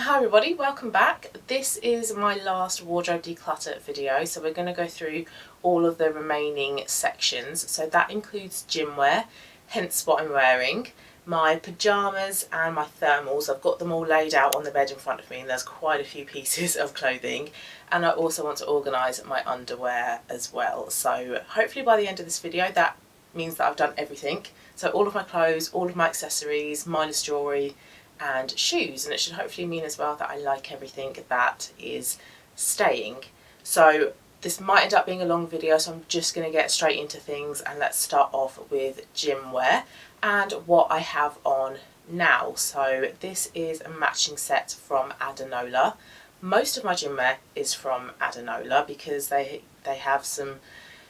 Hi everybody, welcome back. This is my last wardrobe declutter video, so we're going to go through all of the remaining sections. So that includes gym wear, hence what I'm wearing, my pyjamas and my thermals. I've got them all laid out on the bed in front of me and there's quite a few pieces of clothing, and I also want to organise my underwear as well. So hopefully by the end of this video that means that I've done everything. So all of my clothes, all of my accessories, minus jewellery and shoes, and it should hopefully mean as well that I like everything that is staying. So this might end up being a long video, so I'm just going to get straight into things, and let's start off with gym wear and what I have on now. So this is a matching set from Adanola. Most of my gym wear is from Adanola because they have some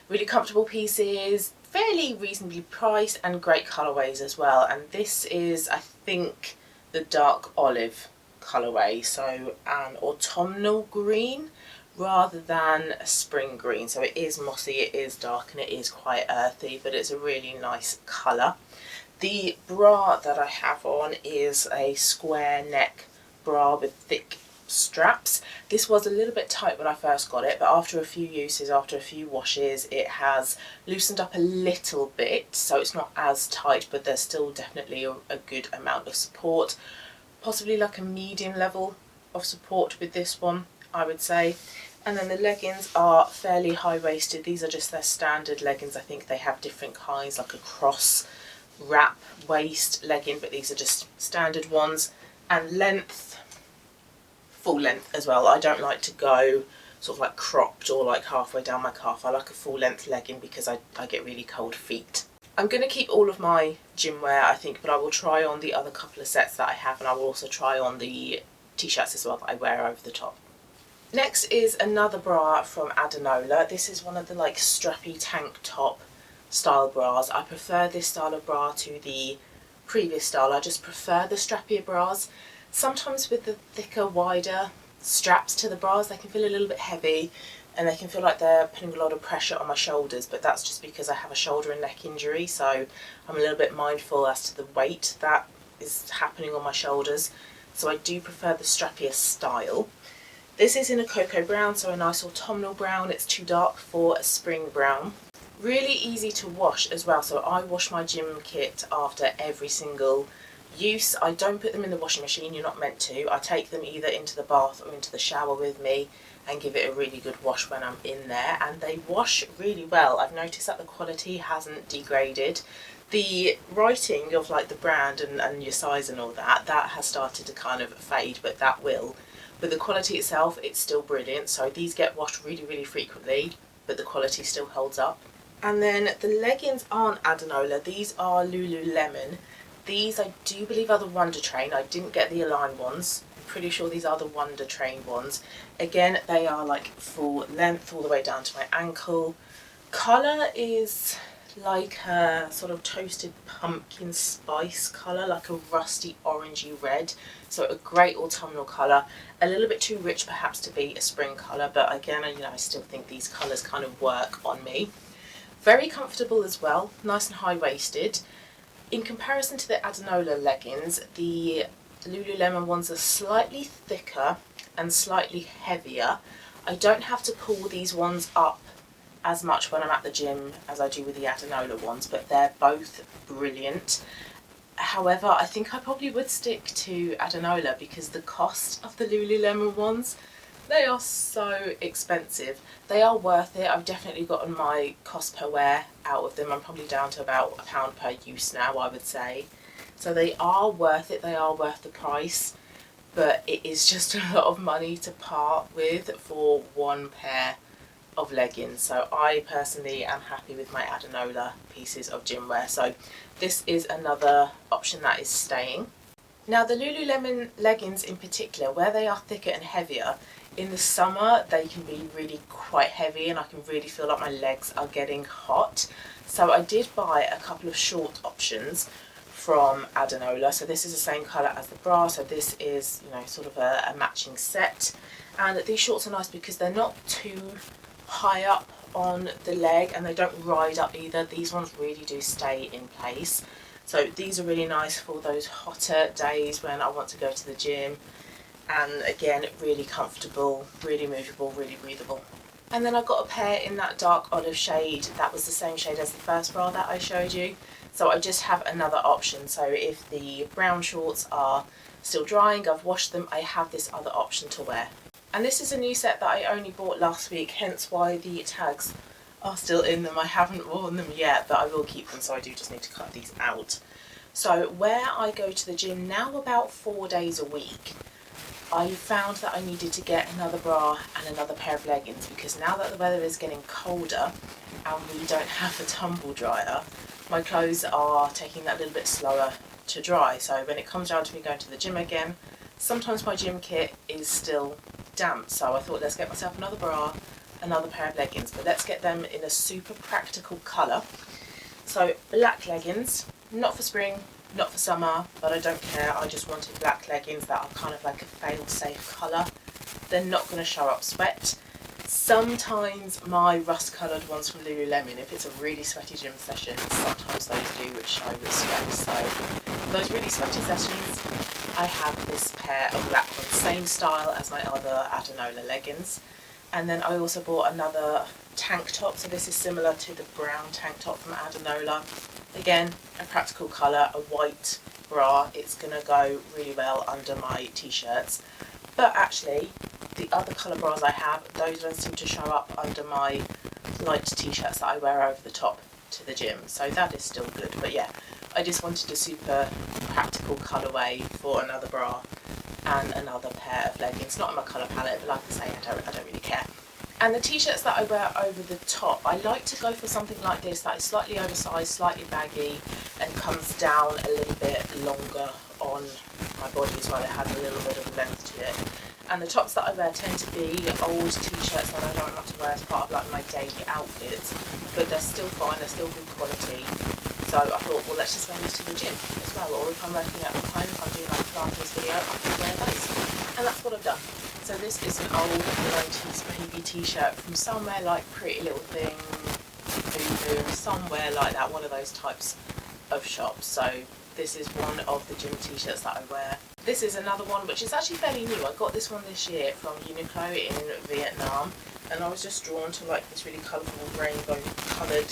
really comfortable pieces, fairly reasonably priced, and great colourways as well. And this is, I think, the dark olive colourway, so an autumnal green rather than a spring green. So it is mossy, it is dark, and it is quite earthy, but it's a really nice colour. The bra that I have on is a square neck bra with thick straps. This was a little bit tight when I first got it, but after a few uses, after a few washes, it has loosened up a little bit, so it's not as tight, but there's still definitely a good amount of support, possibly like a medium level of support with this one, I would say. And then the leggings are fairly high-waisted. These are just their standard leggings. I think they have different kinds, like a cross wrap waist legging, but these are just standard ones. And length, full length as well. I don't like to go sort of like cropped or like halfway down my calf. I like a full length legging because I get really cold feet. I'm going to keep all of my gym wear, I think, but I will try on the other couple of sets that I have, and I will also try on the t-shirts as well that I wear over the top. Next is another bra from Adanola. This is one of the like strappy tank top style bras. I prefer this style of bra to the previous style. I just prefer the strappier bras. Sometimes with the thicker, wider straps to the bras, they can feel a little bit heavy and they can feel like they're putting a lot of pressure on my shoulders, but that's just because I have a shoulder and neck injury, so I'm a little bit mindful as to the weight that is happening on my shoulders. So I do prefer the strappier style. This is in a cocoa brown, so a nice autumnal brown. It's too dark for a spring brown. Really easy to wash as well, so I wash my gym kit after every single use. I don't put them in the washing machine, you're not meant to. I take them either into the bath or into the shower with me and give it a really good wash when I'm in there, and they wash really well. I've noticed that the quality hasn't degraded. The writing of like the brand and your size and all that has started to kind of fade, but that will. But the quality itself, it's still brilliant. So these get washed really, really frequently, but the quality still holds up. And then the leggings aren't Adanola, these are Lululemon. These I do believe are the Wonder Train. I didn't get the Align ones. I'm pretty sure these are the Wonder Train ones. Again, they are like full length all the way down to my ankle. Colour is like a sort of toasted pumpkin spice colour, like a rusty orangey red. So a great autumnal colour. A little bit too rich perhaps to be a spring colour, but again, you know, I still think these colours kind of work on me. Very comfortable as well, nice and high-waisted. In comparison to the Adanola leggings, the Lululemon ones are slightly thicker and slightly heavier. I don't have to pull these ones up as much when I'm at the gym as I do with the Adanola ones, but they're both brilliant. However, I think I probably would stick to Adanola because the cost of the Lululemon ones, they are so expensive. They are worth it. I've definitely gotten my cost per wear out of them. I'm probably down to about £1 per use now, I would say. So they are worth it. They are worth the price, but it is just a lot of money to part with for one pair of leggings. So I personally am happy with my Adanola pieces of gym wear. So this is another option that is staying. Now the Lululemon leggings in particular, where they are thicker and heavier, in the summer they can be really quite heavy and I can really feel like my legs are getting hot. So I did buy a couple of short options from Adanola. So this is the same colour as the bra, so this is, you know, sort of a matching set. And these shorts are nice because they're not too high up on the leg and they don't ride up either. These ones really do stay in place. So these are really nice for those hotter days when I want to go to the gym and again, really comfortable, really movable, really breathable. And then I got a pair in that dark olive shade. That was the same shade as the first bra that I showed you. So I just have another option. So if the brown shorts are still drying, I've washed them, I have this other option to wear. And this is a new set that I only bought last week, hence why the tags are still in them. I haven't worn them yet, but I will keep them, so I do just need to cut these out. So where I go to the gym now about 4 days a week, I found that I needed to get another bra and another pair of leggings, because now that the weather is getting colder and we don't have a tumble dryer, my clothes are taking that little bit slower to dry. So when it comes down to me going to the gym again, sometimes my gym kit is still damp. So I thought, let's get myself another bra, another pair of leggings, but let's get them in a super practical colour. So black leggings, not for spring, not for summer, but I don't care. I just wanted black leggings that are kind of like a fail-safe colour. They're not going to show up sweat. Sometimes my rust coloured ones from Lululemon, if it's a really sweaty gym session, sometimes those do show with sweat. So for those really sweaty sessions, I have this pair of black ones, same style as my other Adenola leggings. And then I also bought another tank top, so this is similar to the brown tank top from Adenola. Again, a practical colour, a white bra. It's going to go really well under my t-shirts. But actually, the other colour bras I have, those don't seem to show up under my light t-shirts that I wear over the top to the gym. So that is still good. But yeah, I just wanted a super practical colourway for another bra and another pair of leggings. Not in my colour palette, but like I say, I don't really care. And the t-shirts that I wear over the top, I like to go for something like this that is slightly oversized, slightly baggy, and comes down a little bit longer on my body as well. It has a little bit of length to it. And the tops that I wear tend to be old t-shirts that I don't want to wear as part of like my daily outfits, but they're still fine, they're still good quality. So I thought, well, let's just wear these to the gym as well, or if I'm working out at home, if I'm doing like a Pilates video, I can wear those. And that's what I've done. So this is an old 90s baby t-shirt from somewhere like Pretty Little Thing, Boo, somewhere like that, one of those types of shops. So this is one of the gym t-shirts that I wear. This is another one which is actually fairly new. I got this one this year from Uniqlo in Vietnam, and I was just drawn to like this really colourful rainbow coloured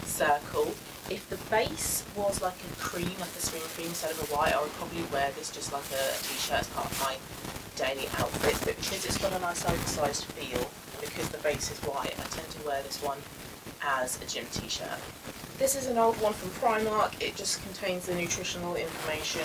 circle. If the base was like a cream, like a spring cream instead of a white, I would probably wear this just like a t-shirt as part of my daily outfit, but because it's got a nice oversized feel, and because the base is white, I tend to wear this one as a gym t-shirt. This is an old one from Primark. It just contains the nutritional information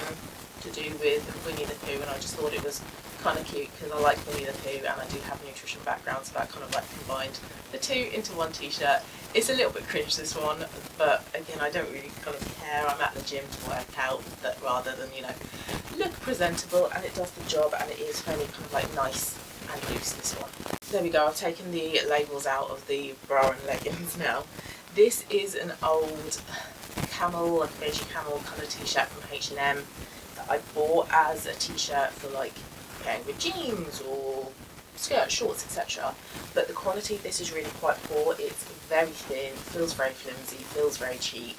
to do with Winnie the Pooh, and I just thought it was kind of cute because I like Winnie the Pooh and I do have a nutrition background, so that kind of like combined the two into one t-shirt. It's a little bit cringe, this one, but again, I don't really kind of care. I'm at the gym to work out, that rather than, you know, look presentable, and it does the job, and it is fairly kind of like nice and loose, this one. There we go, I've taken the labels out of the bra and leggings now. This is an old camel, like beige camel colour t-shirt from H&M that I bought as a t-shirt for like pairing with jeans or skirts, shorts, etc. But the quality of this is really quite poor. It's very thin, feels very flimsy, feels very cheap,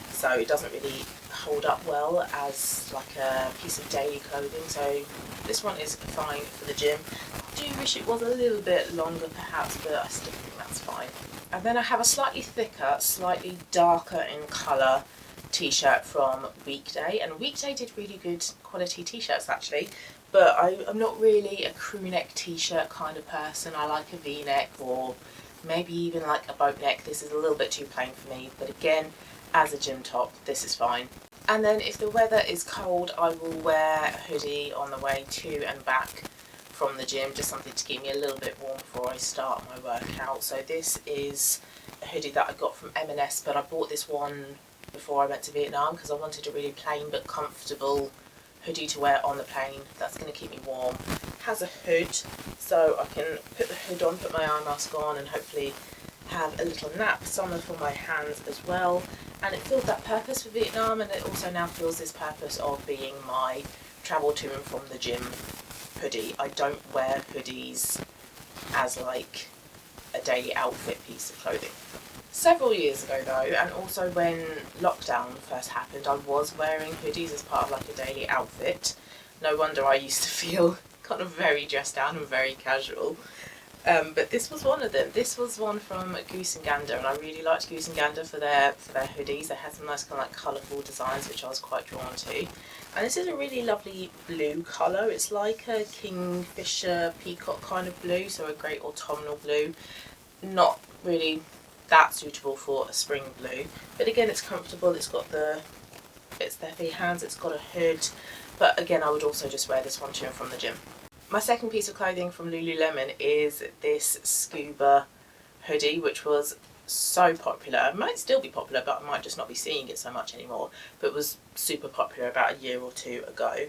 so it doesn't really hold up well as like a piece of daily clothing. So this one is fine for the gym. I do wish it was a little bit longer perhaps, but I still think that's fine. And then I have a slightly thicker, slightly darker in colour t-shirt from Weekday, and Weekday did really good quality t-shirts actually, but I'm not really a crew neck t-shirt kind of person. I like a v-neck or maybe even like a boat neck. This is a little bit too plain for me, but again, as a gym top, this is fine. And then if the weather is cold, I will wear a hoodie on the way to and back from the gym, just something to keep me a little bit warm before I start my workout. So this is a hoodie that I got from M&S, but I bought this one before I went to Vietnam because I wanted a really plain but comfortable hoodie to wear on the plane that's going to keep me warm. It has a hood, so I can put the hood on, put my eye mask on, and hopefully have a little nap. Some are for my hands as well, and it filled that purpose for Vietnam, and it also now fills this purpose of being my travel to and from the gym hoodie. I don't wear hoodies as like a daily outfit piece of clothing. Several years ago though, and also when lockdown first happened, I was wearing hoodies as part of like a daily outfit. No wonder I used to feel kind of very dressed down and very casual. But this was one of them. This was one from Goose and Gander, and I really liked Goose and Gander for their hoodies. They had some nice kind of like colourful designs, which I was quite drawn to. And this is a really lovely blue colour. It's like a kingfisher peacock kind of blue, so a great autumnal blue. Not really that suitable for a spring blue, but again, it's comfortable. It's there for your hands. It's got a hood, but again, I would also just wear this one to and from the gym. My second piece of clothing from Lululemon is this scuba hoodie, which was so popular. It might still be popular, but I might just not be seeing it so much anymore, but was super popular about a year or two ago.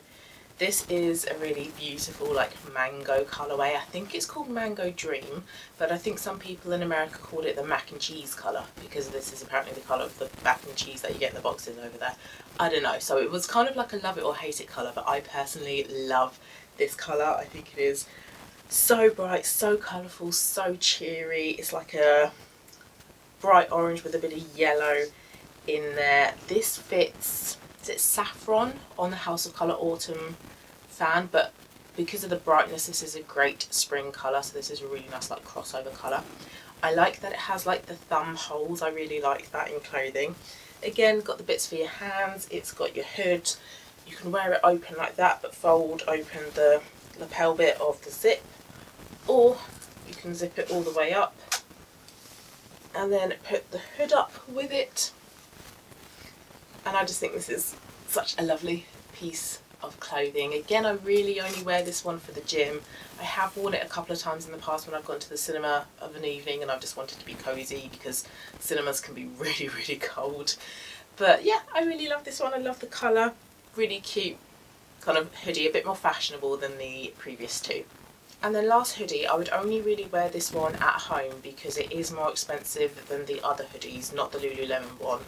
This is a really beautiful like mango colourway. I think it's called Mango Dream, but I think some people in America called it the mac and cheese colour, because this is apparently the colour of the mac and cheese that you get in the boxes over there. I don't know, so it was kind of like a love it or hate it colour, but I personally love this colour. I think it is so bright, so colourful, so cheery. It's like a bright orange with a bit of yellow in there. This fits, is it saffron on the House of Colour Autumn fan, but because of the brightness, this is a great spring colour, so this is a really nice like crossover colour. I like that it has like the thumb holes. I really like that in clothing. Again, got the bits for your hands. It's got your hood. You can wear it open like that, but fold open the lapel bit of the zip, or you can zip it all the way up and then put the hood up with it. And I just think this is such a lovely piece of clothing. Again, I really only wear this one for the gym. I have worn it a couple of times in the past when I've gone to the cinema of an evening and I've just wanted to be cosy, because cinemas can be really, really cold. But yeah, I really love this one. I love the colour. Really cute kind of hoodie, a bit more fashionable than the previous two. And then last hoodie, I would only really wear this one at home because it is more expensive than the other hoodies, not the Lululemon one.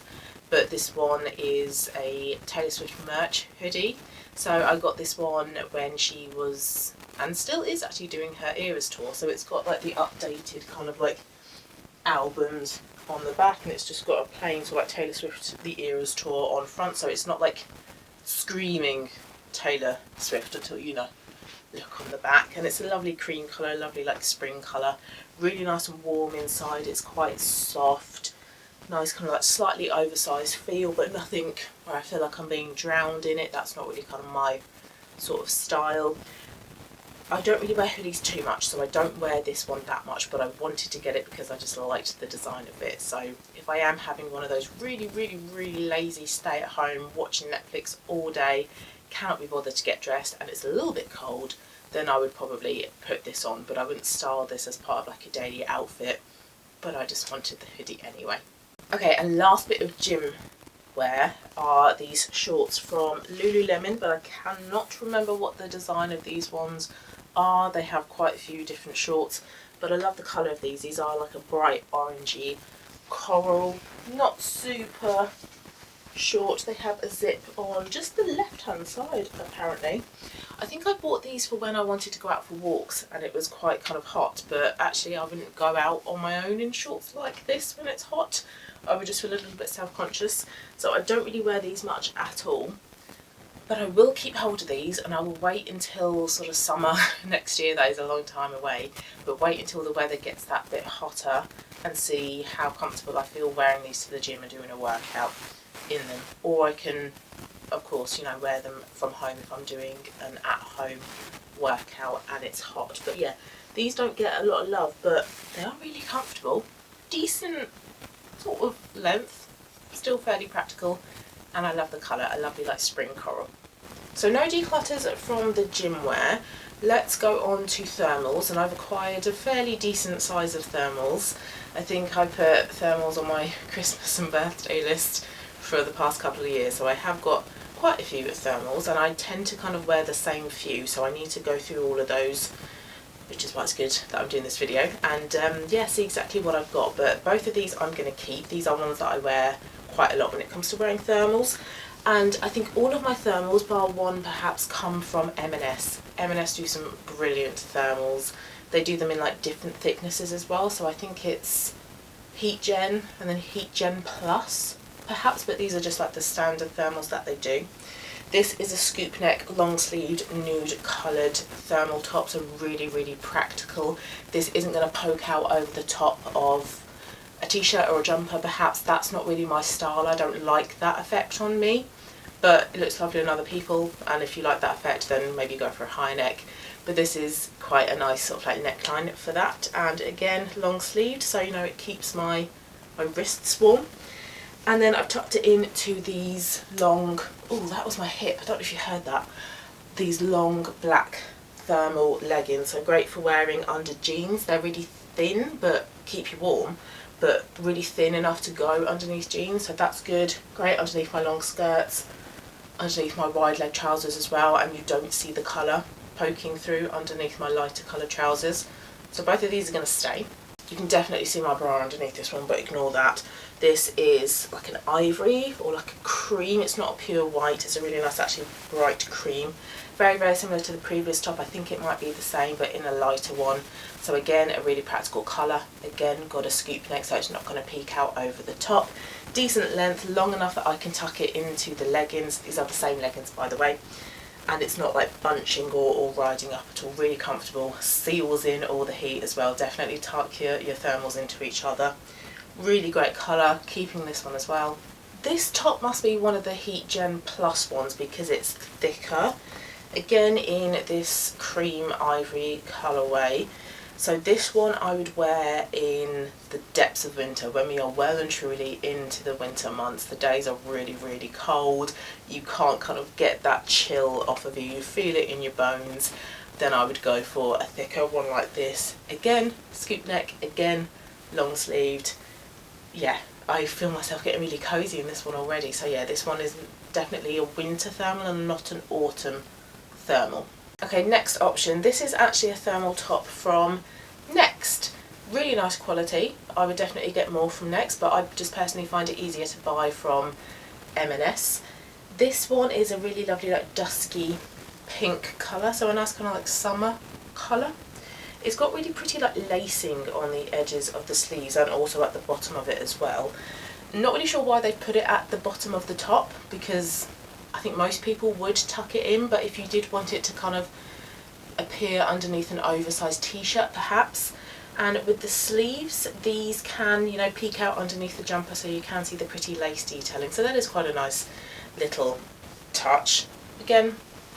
But this one is a Taylor Swift merch hoodie. So I got this one when she was, and still is actually, doing her Eras tour. So it's got like the updated kind of like albums on the back, and it's just got a plain sort of like Taylor Swift the Eras tour on front. So it's not like screaming Taylor Swift until you know look on the back. And it's a lovely cream colour, lovely like spring colour, really nice and warm inside. It's quite soft, nice kind of like slightly oversized feel, but nothing where I feel like I'm being drowned in it. That's not really kind of my sort of style. I don't really wear hoodies too much, so I don't wear this one that much, but I wanted to get it because I just liked the design of it. So if I am having one of those really, really, really lazy stay at home, watching Netflix all day, cannot be bothered to get dressed, and it's a little bit cold, then I would probably put this on, but I wouldn't style this as part of like a daily outfit, but I just wanted the hoodie anyway. Okay, and last bit of gym wear are these shorts from Lululemon, but I cannot remember what the design of these ones are. They have quite a few different shorts, but I love the colour of these. These are like a bright orangey coral, not super short. They have a zip on just the left hand side apparently. I think I bought these for when I wanted to go out for walks and it was quite kind of hot, but actually I wouldn't go out on my own in shorts like this when it's hot. I would just feel a little bit self-conscious, so I don't really wear these much at all. But I will keep hold of these, and I will wait until sort of summer next year. That is a long time away, but wait until the weather gets that bit hotter and see how comfortable I feel wearing these to the gym and doing a workout in them. Or I can, of course, you know, wear them from home if I'm doing an at-home workout and it's hot. But yeah, these don't get a lot of love, but they are really comfortable. Decent sort of length, still fairly practical, and I love the colour, a lovely like spring coral. So no declutters from the Gymwear. Let's go on to thermals, and I've acquired a fairly decent size of thermals. I think I put thermals on my Christmas and birthday list for the past couple of years, so I have got quite a few thermals, and I tend to kind of wear the same few, so I need to go through all of those, which is why it's good that I'm doing this video, and yeah, see exactly what I've got. But both of these I'm going to keep. These are ones that I wear quite a lot when it comes to wearing thermals, and I think all of my thermals bar one perhaps come from M&S. M&S do some brilliant thermals. They do them in like different thicknesses as well, so I think it's Heat Gen and then Heat Gen Plus perhaps, but these are just like the standard thermals that they do. This is a scoop neck, long sleeved, nude coloured thermal top, so really, really practical. This isn't going to poke out over the top of a t-shirt or a jumper perhaps. That's not really my style. I don't like that effect on me, but it looks lovely on other people, and if you like that effect then maybe go for a high neck. But this is quite a nice sort of like neckline for that, and again long sleeved, so you know it keeps my wrists warm. And then I've tucked it into these long, oh that was my hip, I don't know if you heard that, these long black thermal leggings, so great for wearing under jeans. They're really thin but keep you warm, but really thin enough to go underneath jeans, so that's good. Great underneath my long skirts, underneath my wide leg trousers as well, and you don't see the colour poking through underneath my lighter coloured trousers. So both of these are going to stay. You can definitely see my bra underneath this one, but ignore that. This is like an ivory or like a cream. It's not a pure white, it's a really nice actually bright cream. Very, very similar to the previous top. I think it might be the same but in a lighter one. So again, a really practical colour. Again, got a scoop neck so it's not going to peek out over the top. Decent length, long enough that I can tuck it into the leggings. These are the same leggings by the way. And it's not like bunching or riding up at all. Really comfortable, seals in all the heat as well. Definitely tuck your thermals into each other. Really great colour, keeping this one as well. This top must be one of the Heat Gen Plus ones because it's thicker. Again in this cream ivory colourway. So this one I would wear in the depths of winter when we are well and truly into the winter months. The days are really, really cold. You can't kind of get that chill off of you. You feel it in your bones. Then I would go for a thicker one like this. Again, scoop neck, again, long sleeved. Yeah, I feel myself getting really cozy in this one already. So yeah, this one is definitely a winter thermal and not an autumn thermal. Okay, next option. This is actually a thermal top from Next. Really nice quality. I would definitely get more from Next, but I just personally find it easier to buy from M&S. This one is a really lovely like dusky pink colour, so a nice kind of like summer colour. It's got really pretty like lacing on the edges of the sleeves and also at the bottom of it as well. Not really sure why they put it at the bottom of the top, because I think most people would tuck it in, but if you did want it to kind of appear underneath an oversized t-shirt perhaps. And with the sleeves, these can, you know, peek out underneath the jumper so you can see the pretty lace detailing. So that is quite a nice little touch. Again,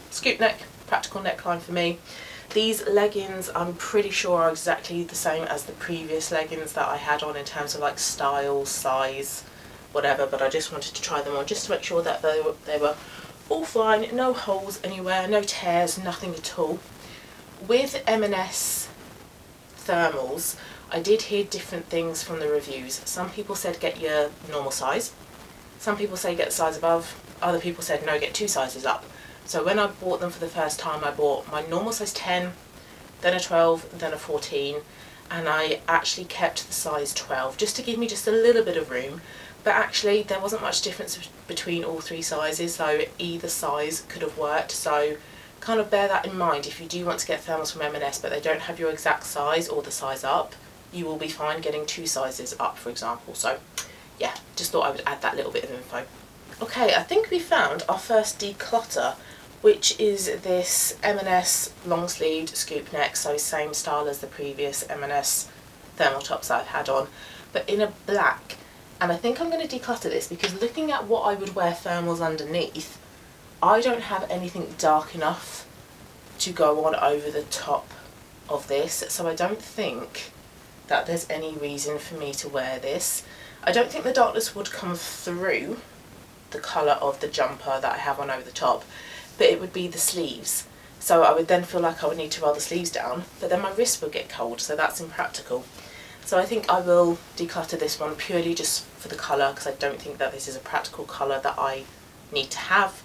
scoop neck, practical neckline for me. These leggings I'm pretty sure are exactly the same as the previous leggings that I had on in terms of like style, size, whatever, but I just wanted to try them on just to make sure that they were all fine, no holes anywhere, no tears, nothing at all. With M&S thermals, I did hear different things from the reviews. Some people said get your normal size, some people say get the size above, other people said no, get 2 sizes up. So when I bought them for the first time, I bought my normal size 10, then a 12, then a 14, and I actually kept the size 12 just to give me just a little bit of room. But actually there wasn't much difference between all 3 sizes, so either size could have worked. So kind of bear that in mind if you do want to get thermals from M&S but they don't have your exact size or the size up. You will be fine getting 2 sizes up, for example. So yeah, just thought I would add that little bit of info. Okay, I think we found our first declutter, which is this M&S long sleeved scoop neck, so same style as the previous M&S thermal tops I've had on, but in a black. And I think I'm going to declutter this because looking at what I would wear thermals underneath, I don't have anything dark enough to go on over the top of this, so I don't think that there's any reason for me to wear this. I don't think the darkness would come through the colour of the jumper that I have on over the top, but it would be the sleeves. So I would then feel like I would need to roll the sleeves down, but then my wrists would get cold, so that's impractical. So I think I will declutter this one purely just for the colour, because I don't think that this is a practical colour that I need to have.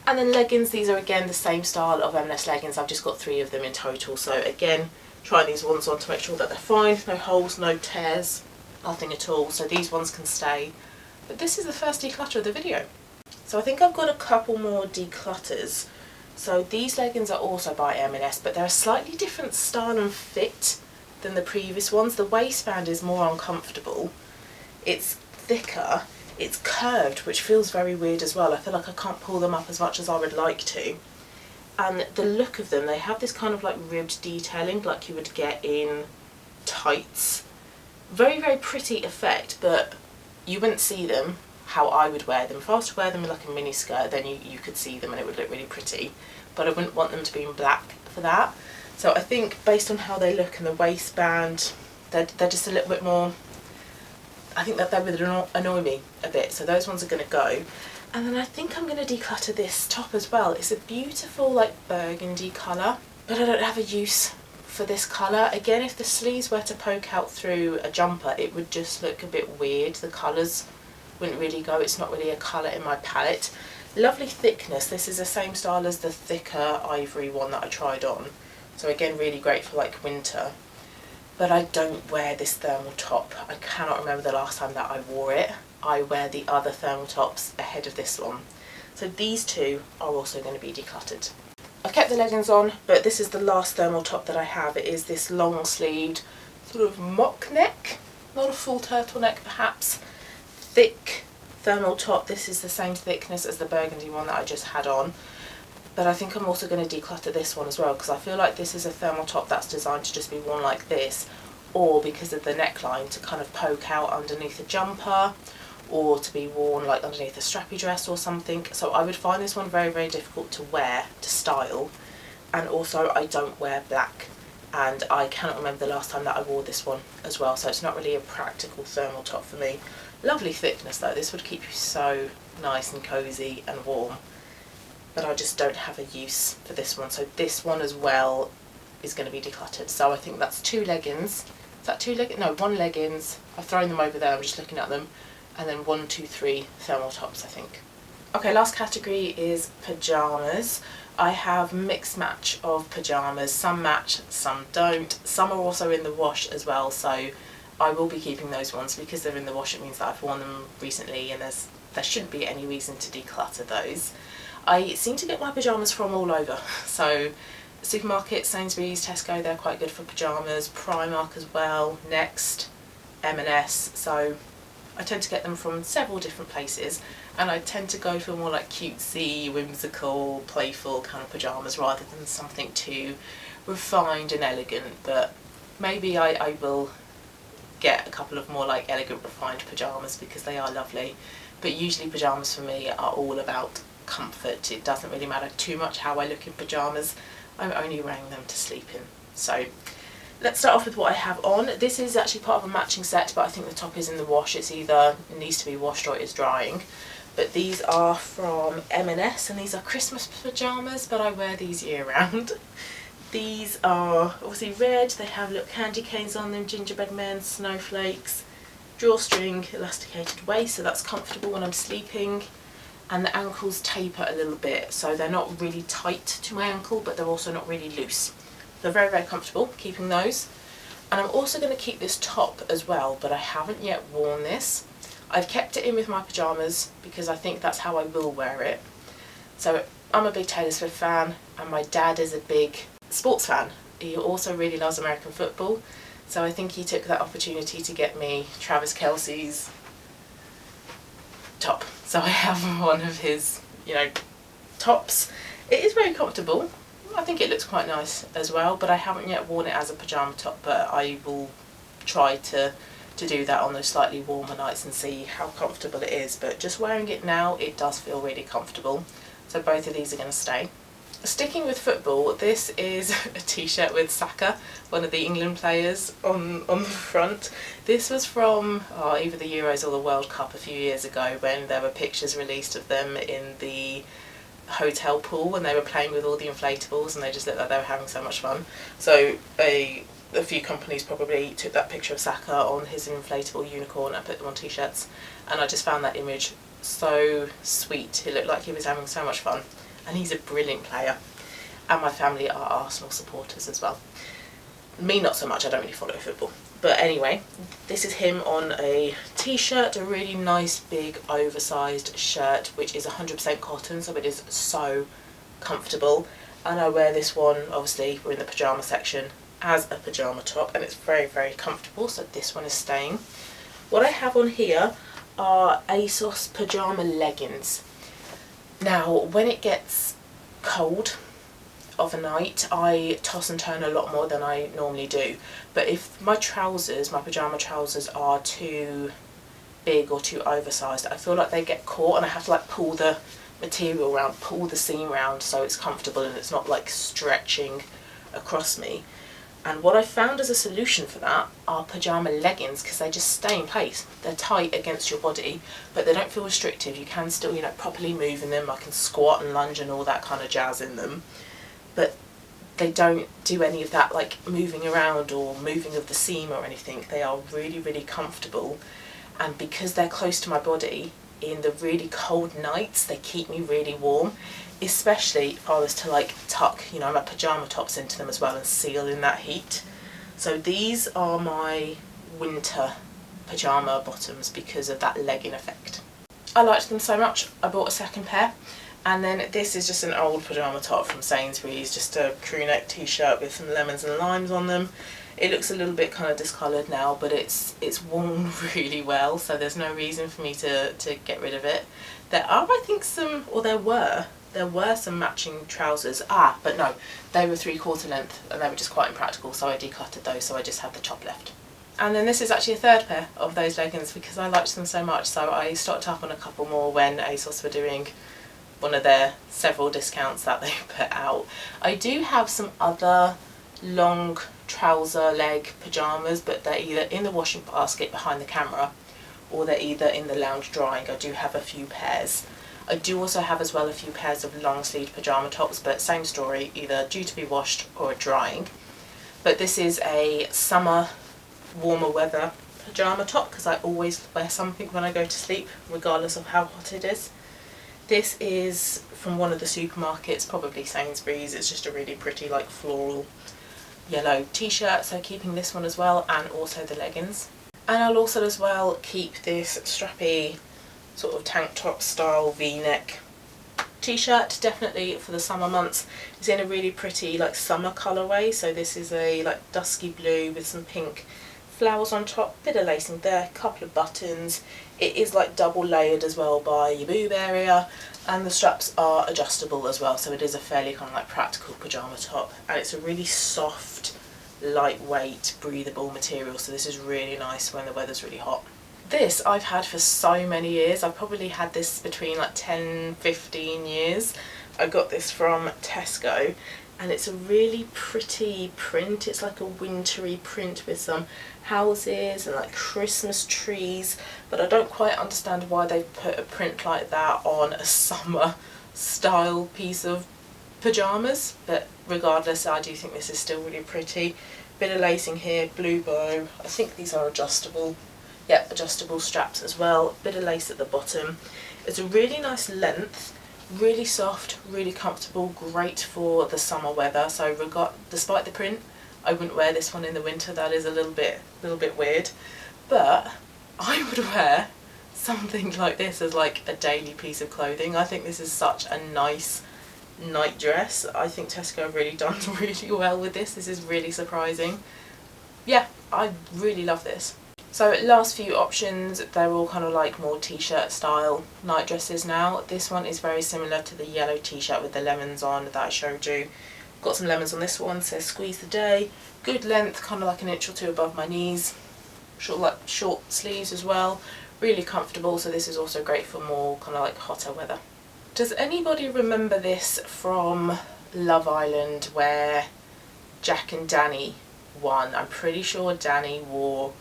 And then leggings, these are again the same style of M&S leggings. I've just got 3 of them in total, so again, try these ones on to make sure that they're fine, no holes, no tears, nothing at all. So these ones can stay. But this is the first declutter of the video. So I think I've got a couple more declutters. So these leggings are also by M&S, but they're a slightly different style and fit than the previous ones. The waistband is more uncomfortable. It's thicker. It's curved, which feels very weird as well. I feel like I can't pull them up as much as I would like to. And the look of them, they have this kind of like ribbed detailing like you would get in tights. Very, very pretty effect, but you wouldn't see them how I would wear them. If I was to wear them in like a mini skirt, then you could see them and it would look really pretty, but I wouldn't want them to be in black for that. So I think based on how they look in the waistband, they're just a little bit more, I think that they would annoy me a bit, so those ones are going to go. And then I think I'm going to declutter this top as well. It's a beautiful like burgundy colour, but I don't have a use for this colour. Again, if the sleeves were to poke out through a jumper, it would just look a bit weird. The colours wouldn't really go. It's not really a colour in my palette. Lovely thickness. This is the same style as the thicker ivory one that I tried on. So again, really great for like winter. But I don't wear this thermal top. I cannot remember the last time that I wore it. I wear the other thermal tops ahead of this one. So these two are also going to be decluttered. I've kept the leggings on, but this is the last thermal top that I have. It is this long sleeved sort of mock neck, not a full turtleneck perhaps, thick thermal top. This is the same thickness as the burgundy one that I just had on. But I think I'm also going to declutter this one as well, because I feel like this is a thermal top that's designed to just be worn like this, or because of the neckline to kind of poke out underneath a jumper, or to be worn like underneath a strappy dress or something. So I would find this one very, very difficult to wear, to style. And also I don't wear black, and I cannot remember the last time that I wore this one as well, so it's not really a practical thermal top for me. Lovely thickness though. This would keep you so nice and cozy and warm, but I just don't have a use for this one. So this one as well is going to be decluttered. So I think that's two leggings. Is that two leggings? No, one leggings. I've thrown them over there, I'm just looking at them. And then 1, 2, 3 thermal tops, I think. Okay, last category is pyjamas. I have mixed match of pyjamas. Some match, some don't. Some are also in the wash as well, so I will be keeping those ones because they're in the wash. It means that I've worn them recently, and there shouldn't be any reason to declutter those. I seem to get my pyjamas from all over. So supermarket, Sainsbury's, Tesco, they're quite good for pyjamas. Primark as well, Next, M&S. So I tend to get them from several different places, and I tend to go for more like cutesy, whimsical, playful kind of pyjamas rather than something too refined and elegant. But maybe I will get a couple of more like elegant, refined pyjamas because they are lovely. But usually pyjamas for me are all about comfort. It doesn't really matter too much how I look in pyjamas. I'm only wearing them to sleep in. So let's start off with what I have on. This is actually part of a matching set, but I think the top is in the wash. It needs to be washed or it is drying. But these are from M&S, and these are Christmas pyjamas, but I wear these year round. These are obviously red. They have little candy canes on them, gingerbread men, snowflakes, drawstring, elasticated waist, so that's comfortable when I'm sleeping. And the ankles taper a little bit, so they're not really tight to my ankle, but they're also not really loose. They're very, very comfortable keeping those. And I'm also going to keep this top as well, but I haven't yet worn this. I've kept it in with my pyjamas because I think that's how I will wear it. So I'm a big Taylor Swift fan, and my dad is a big sports fan. He also really loves American football, so I think he took that opportunity to get me Travis Kelce's top. So I have one of his, tops. It is very comfortable. I think it looks quite nice as well, but I haven't yet worn it as a pyjama top, but I will try to do that on those slightly warmer nights and see how comfortable it is. But just wearing it now, it does feel really comfortable. So both of these are going to stay. Sticking with football, this is a t-shirt with Saka, one of the England players, on the front. This was from either the Euros or the World Cup a few years ago, when there were pictures released of them in the hotel pool when they were playing with all the inflatables, and they just looked like they were having so much fun. So a few companies probably took that picture of Saka on his inflatable unicorn and put them on t-shirts, and I just found that image so sweet. He looked like he was having so much fun, and he's a brilliant player. And my family are Arsenal supporters as well. Me not so much, I don't really follow football. But anyway, this is him on a t-shirt, a really nice big oversized shirt, which is 100% cotton, so it is so comfortable. And I wear this one, obviously we're in the pyjama section, as a pyjama top, and it's very, very comfortable, so this one is staying. What I have on here are ASOS pyjama leggings. Now when it gets cold of a night, I toss and turn a lot more than I normally do, but if my trousers, my pyjama trousers, are too big or too oversized, I feel like they get caught and I have to like pull the material around, pull the seam around so it's comfortable and it's not like stretching across me. And what I found as a solution for that are pyjama leggings, because they just stay in place. They're tight against your body, but they don't feel restrictive. You can still, you know, properly move in them. I can squat and lunge and all that kind of jazz in them, but they don't do any of that like moving around or moving of the seam or anything. They are really, really comfortable, and because they're close to my body, in the really cold nights they keep me really warm, especially if I was to like tuck, you know, my pyjama tops into them as well and seal in that heat. So these are my winter pyjama bottoms because of that legging effect. I liked them so much I bought a second pair, and then this is just an old pyjama top from Sainsbury's, just a crew neck t-shirt with some lemons and limes on them. It looks a little bit kind of discoloured now, but it's worn really well, so there's no reason for me to get rid of it. There are, I think, there were some matching trousers, but no, they were 3/4 length and they were just quite impractical, so I decluttered those, so I just had the top left. And then this is actually a third pair of those leggings because I liked them so much, so I stocked up on a couple more when ASOS were doing one of their several discounts that they put out. I do have some other long trouser leg pyjamas, but they're either in the washing basket behind the camera or they're either in the lounge drying. I do have a few pairs. I do also have as well a few pairs of long sleeved pyjama tops, but same story, either due to be washed or drying. But this is a summer warmer weather pyjama top because I always wear something when I go to sleep regardless of how hot it is. This is from one of the supermarkets, probably Sainsbury's. It's just a really pretty like floral yellow t-shirt, so keeping this one as well, and also the leggings. And I'll also as well keep this strappy sort of tank top style v-neck t-shirt, definitely for the summer months. It's in a really pretty like summer colourway, so this is a like dusky blue with some pink flowers on top, bit of lacing there, couple of buttons. It is like double layered as well by your boob area, and the straps are adjustable as well, so it is a fairly kind of like practical pyjama top, and it's a really soft, lightweight, breathable material, so this is really nice when the weather's really hot. This I've had for so many years. I've probably had this between like 10-15 years. I got this from Tesco, and it's a really pretty print. It's like a wintry print with some houses and like Christmas trees, but I don't quite understand why they've put a print like that on a summer style piece of pyjamas, but regardless, I do think this is still really pretty. Bit of lacing here, blue bow. I think these are adjustable. Yep, adjustable straps as well. Bit of lace at the bottom. It's a really nice length. Really soft, really comfortable, great for the summer weather. So despite the print, I wouldn't wear this one in the winter. That is a little bit weird, but I would wear something like this as like a daily piece of clothing. I think this is such a nice night dress. I think Tesco have really done really well with this. This is really surprising. Yeah, I really love this. So last few options, they're all kind of like more t-shirt style night dresses now. This one is very similar to the yellow t-shirt with the lemons on that I showed you. Got some lemons on this one, says squeeze the day. Good length, kind of like an inch or two above my knees. Short sleeves as well. Really comfortable, so this is also great for more kind of like hotter weather. Does anybody remember this from Love Island where Jack and Danny won? I'm pretty sure Danny wore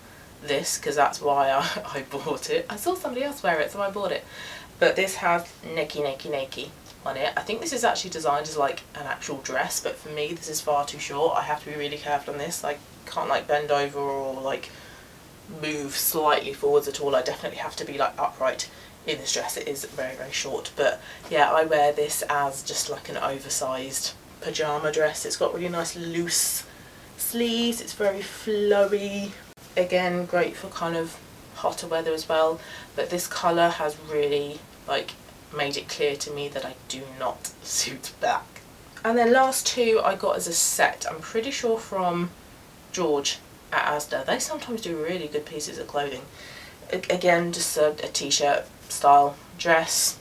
this because that's why I bought it. I saw somebody else wear it, so I bought it. But this has neki on it. I think this is actually designed as like an actual dress, but for me this is far too short. I have to be really careful on this. I can't like bend over or like move slightly forwards at all. I definitely have to be like upright in this dress. It is very, very short, but yeah, I wear this as just like an oversized pyjama dress. It's got really nice loose sleeves. It's very flowy. Again, great for kind of hotter weather as well, but this colour has really like made it clear to me that I do not suit black. And then last two I got as a set, I'm pretty sure from George at Asda. They sometimes do really good pieces of clothing. Again, just a t-shirt style dress.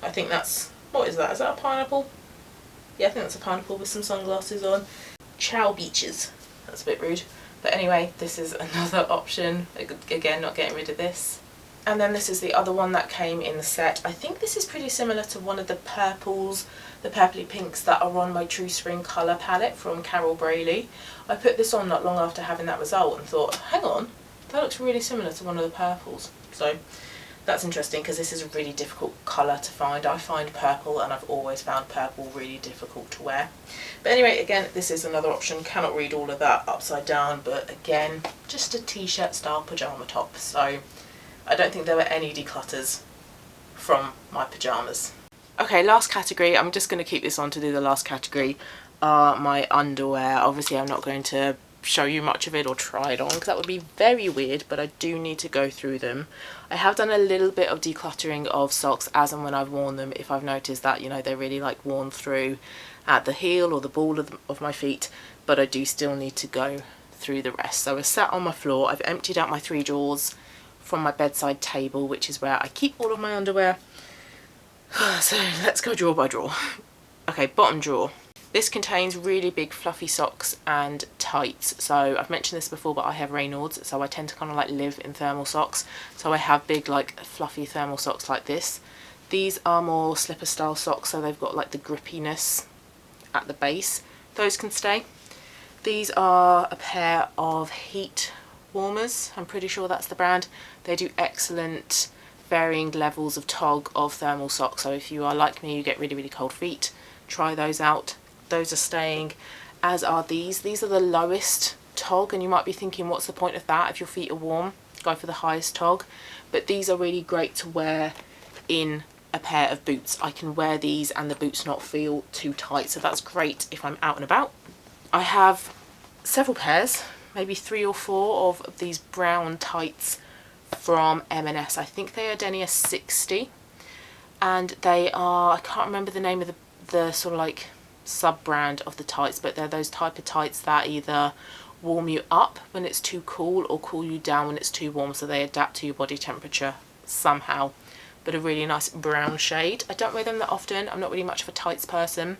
I think that's, what is that? Is that a pineapple? Yeah, I think that's a pineapple with some sunglasses on. Chow beaches. That's a bit rude. But anyway, this is another option. Again, not getting rid of this. And then this is the other one that came in the set. I think this is pretty similar to one of the purples, the purpley pinks that are on my True Spring colour palette from Carol Brailey. I put this on not long after having that result and thought, hang on, that looks really similar to one of the purples. So that's interesting because this is a really difficult colour to find. I find purple, and I've always found purple really difficult to wear. But anyway, again, this is another option. Cannot read all of that upside down, but again, just a t-shirt style pyjama top. So I don't think there were any declutters from my pyjamas. Okay, last category. I'm just going to keep this on to do the last category. My underwear. Obviously, I'm not going to show you much of it or try it on because that would be very weird, but I do need to go through them. I have done a little bit of decluttering of socks as and when I've worn them, if I've noticed that, you know, they're really like worn through at the heel or the ball of my feet, but I do still need to go through the rest. So I sat on my floor. I've emptied out my 3 drawers from my bedside table, which is where I keep all of my underwear. So let's go drawer by drawer. Okay, bottom drawer. This contains really big fluffy socks and tights. So I've mentioned this before, but I have Raynaud's, so I tend to kind of like live in thermal socks. So I have big like fluffy thermal socks like this. These are more slipper style socks, so they've got like the grippiness at the base. Those can stay. These are a pair of heat warmers. I'm pretty sure that's the brand. They do excellent varying levels of tog of thermal socks. So if you are like me, you get really cold feet, try those out. Those are staying, as are these. These are the lowest tog, and you might be thinking, what's the point of that? If your feet are warm, go for the highest tog. But these are really great to wear in a pair of boots. I can wear these and the boots not feel too tight, so that's great if I'm out and about. I have several pairs, maybe 3 or 4 of these brown tights from M&S. I think they are Denier 60, and they are, I can't remember the name of the sort of like sub-brand of the tights, but they're those type of tights that either warm you up when it's too cool or cool you down when it's too warm, so they adapt to your body temperature somehow. But a really nice brown shade. I don't wear them that often. I'm not really much of a tights person,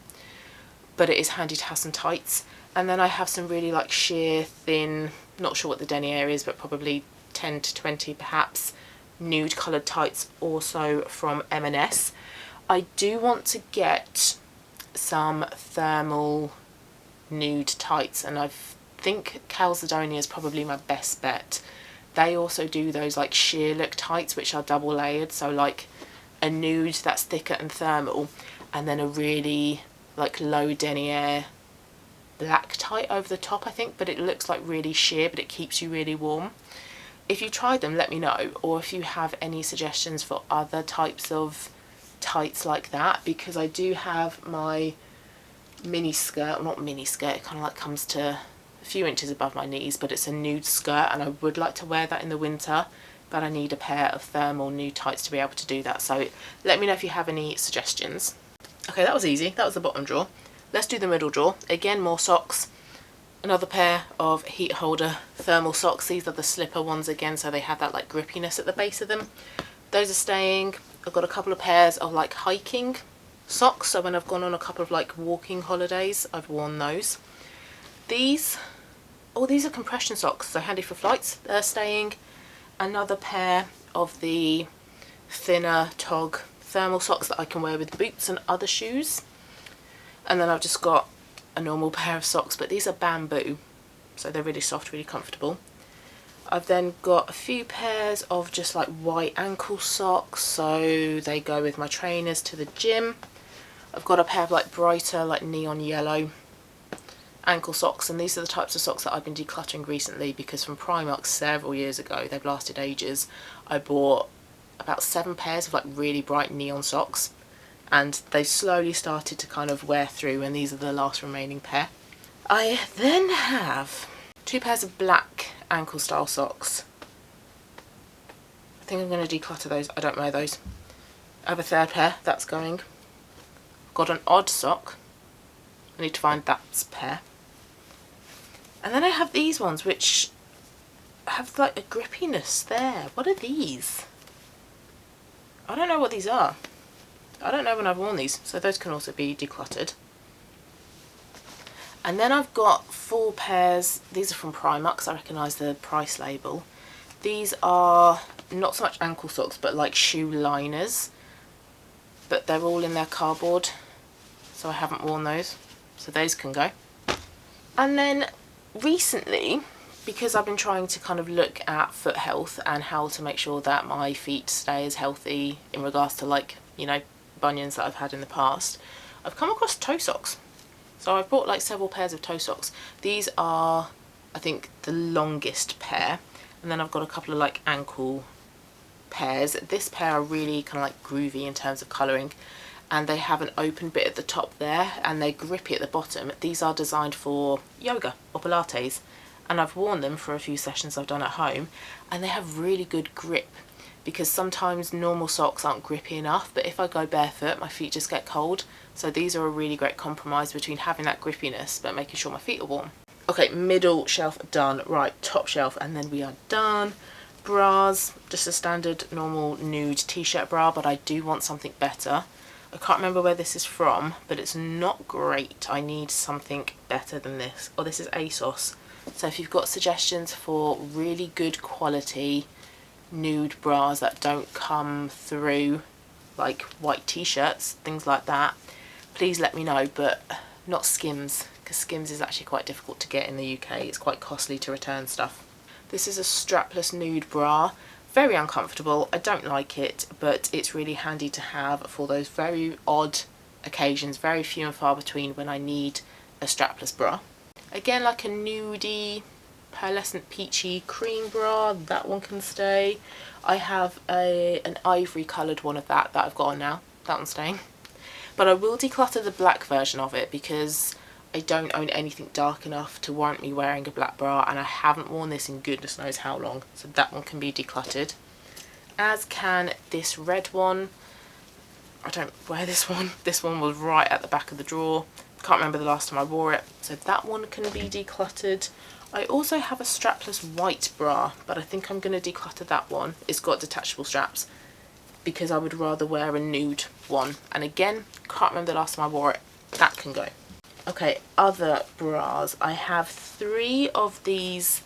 but it is handy to have some tights. And then I have some really like sheer thin, not sure what the denier is, but probably 10 to 20 perhaps, nude coloured tights also from M&S. I do want to get some thermal nude tights, and I think Calzedonia is probably my best bet. They also do those like sheer look tights, which are double layered, so like a nude that's thicker and thermal, and then a really like low denier black tight over the top, I think, but it looks like really sheer, but it keeps you really warm. If you tried them, let me know, or if you have any suggestions for other types of tights like that, because I do have my mini skirt, well, not mini skirt, it kind of like comes to a few inches above my knees, but it's a nude skirt, and I would like to wear that in the winter, but I need a pair of thermal nude tights to be able to do that. So let me know if you have any suggestions. Okay, that was easy. That was the bottom drawer. Let's do the middle drawer. Again, more socks. Another pair of heat holder thermal socks. These are the slipper ones again, so they have that like grippiness at the base of them. Those are staying. I've got a couple of pairs of like hiking socks, so when I've gone on a couple of like walking holidays, I've worn those. These, oh, these are compression socks, so handy for flights. They're staying. Another pair of the thinner tog thermal socks that I can wear with boots and other shoes. And then I've just got a normal pair of socks, but these are bamboo, so they're really soft, really comfortable. I've then got a few pairs of just like white ankle socks, so they go with my trainers to the gym. I've got a pair of like brighter, like neon yellow ankle socks, and these are the types of socks that I've been decluttering recently, because from Primark several years ago, they've lasted ages, I bought about 7 pairs of like really bright neon socks, and they slowly started to kind of wear through, and these are the last remaining pair. I then have 2 pairs of black ankle style socks. I think I'm going to declutter those. I don't wear those. I have a 3rd pair, that's going. Got an odd sock. I need to find that pair. And then I have these ones, which have like a grippiness there. What are these? I don't know what these are. I don't know when I've worn these, so those can also be decluttered. And then I've got 4 pairs. These are from Primark, because I recognise the price label. These are not so much ankle socks, but like shoe liners. But they're all in their cardboard, so I haven't worn those. So those can go. And then recently, because I've been trying to kind of look at foot health and how to make sure that my feet stay as healthy in regards to, like, you know, bunions that I've had in the past, I've come across toe socks. So I've bought like several pairs of toe socks. These are, I think, the longest pair. And then I've got a couple of like ankle pairs. This pair are really kind of like groovy in terms of colouring. And they have an open bit at the top there, and they're grippy at the bottom. These are designed for yoga or Pilates. And I've worn them for a few sessions I've done at home. And they have really good grip. Because sometimes normal socks aren't grippy enough, but if I go barefoot, my feet just get cold. So these are a really great compromise between having that grippiness but making sure my feet are warm. Okay, middle shelf done. Right, top shelf, and then we are done. Bras, just a standard normal nude t-shirt bra, but I do want something better. I can't remember where this is from, but it's not great. I need something better than this. Oh, this is ASOS. So if you've got suggestions for really good quality nude bras that don't come through like white t-shirts, things like that, please let me know, but not Skims, because Skims is actually quite difficult to get in the UK. It's quite costly to return stuff. This is a strapless nude bra. Very uncomfortable. I don't like it, but it's really handy to have for those very odd occasions, very few and far between, when I need a strapless bra. Again, like a nudie, pearlescent peachy cream bra, that one can stay. I have an ivory coloured one of that I've got on now. That one's staying. But I will declutter the black version of it because I don't own anything dark enough to warrant me wearing a black bra, and I haven't worn this in goodness knows how long, so that one can be decluttered. As can this red one. I don't wear this one. This one was right at the back of the drawer. Can't remember the last time I wore it, so that one can be decluttered. I also have a strapless white bra, but I think I'm going to declutter that one. It's got detachable straps because I would rather wear a nude one. And again, can't remember the last time I wore it. That can go. Okay, other bras. I have 3 of these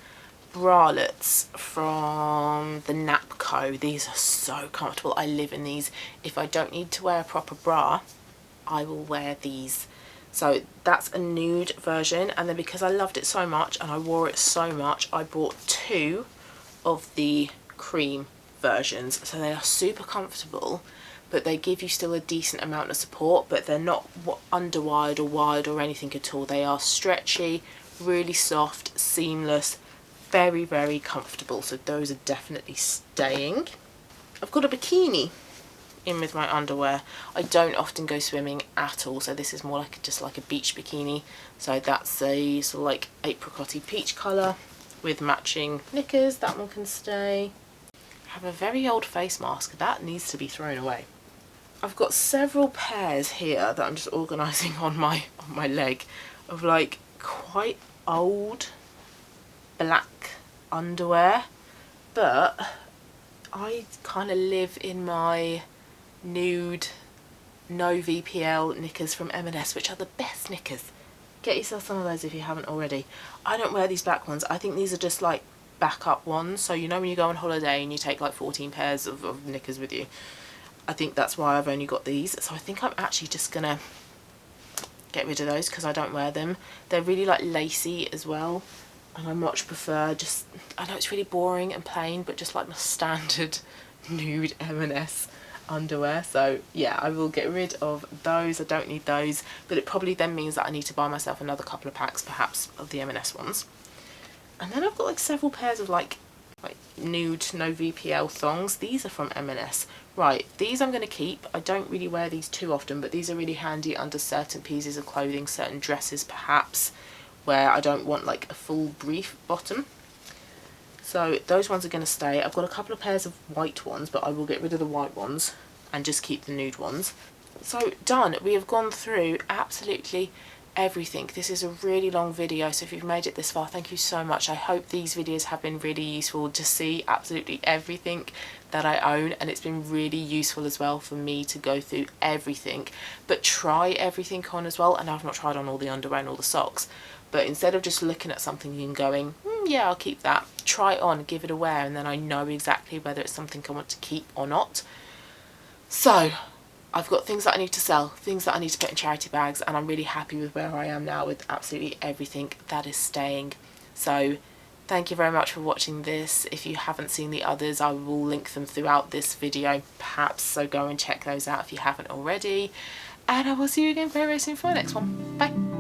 bralettes from the Napco. These are so comfortable. I live in these. If I don't need to wear a proper bra, I will wear these. So that's a nude version, and then because I loved it so much and I wore it so much, I bought 2 of the cream versions. So they are super comfortable, but they give you still a decent amount of support, but they're not underwired or wired or anything at all. They are stretchy, really soft, seamless, very, very comfortable. So those are definitely staying. I've got a bikini in with my underwear. I don't often go swimming at all, so this is more like just like a beach bikini. So that's a sort of like apricot-y peach colour with matching knickers. That one can stay. I have a very old face mask that needs to be thrown away. I've got several pairs here that I'm just organising on my leg of like quite old black underwear, but I kind of live in my nude no VPL knickers from M&S, which are the best knickers. Get yourself some of those if you haven't already. I don't wear these black ones. I think these are just like backup ones. So you know when you go on holiday and you take like 14 pairs of knickers with you. I think that's why I've only got these. So I think I'm actually just gonna get rid of those because I don't wear them. They're really like lacy as well, and I much prefer just, I know it's really boring and plain, but just like my standard nude M&S underwear. So yeah, I will get rid of those. I don't need those, but it probably then means that I need to buy myself another couple of packs perhaps of the M&S ones. And then I've got like several pairs of like nude no VPL thongs. These are from M&S. Right, these I'm going to keep. I don't really wear these too often, but these are really handy under certain pieces of clothing, certain dresses perhaps, where I don't want like a full brief bottom. So those ones are going to stay. I've got a couple of pairs of white ones, but I will get rid of the white ones and just keep the nude ones. So done. We have gone through absolutely everything. This is a really long video, so if you've made it this far, thank you so much. I hope these videos have been really useful to see absolutely everything that I own, and it's been really useful as well for me to go through everything, but try everything on as well. And I've not tried on all the underwear and all the socks, but instead of just looking at something and going, yeah, I'll keep that, try it on, give it a wear, and then I know exactly whether it's something I want to keep or not. So I've got things that I need to sell, things that I need to put in charity bags, and I'm really happy with where I am now with absolutely everything that is staying. So thank you very much for watching this. If you haven't seen the others, I will link them throughout this video perhaps, so go and check those out if you haven't already. And I will see you again very, very soon for my next one. Bye.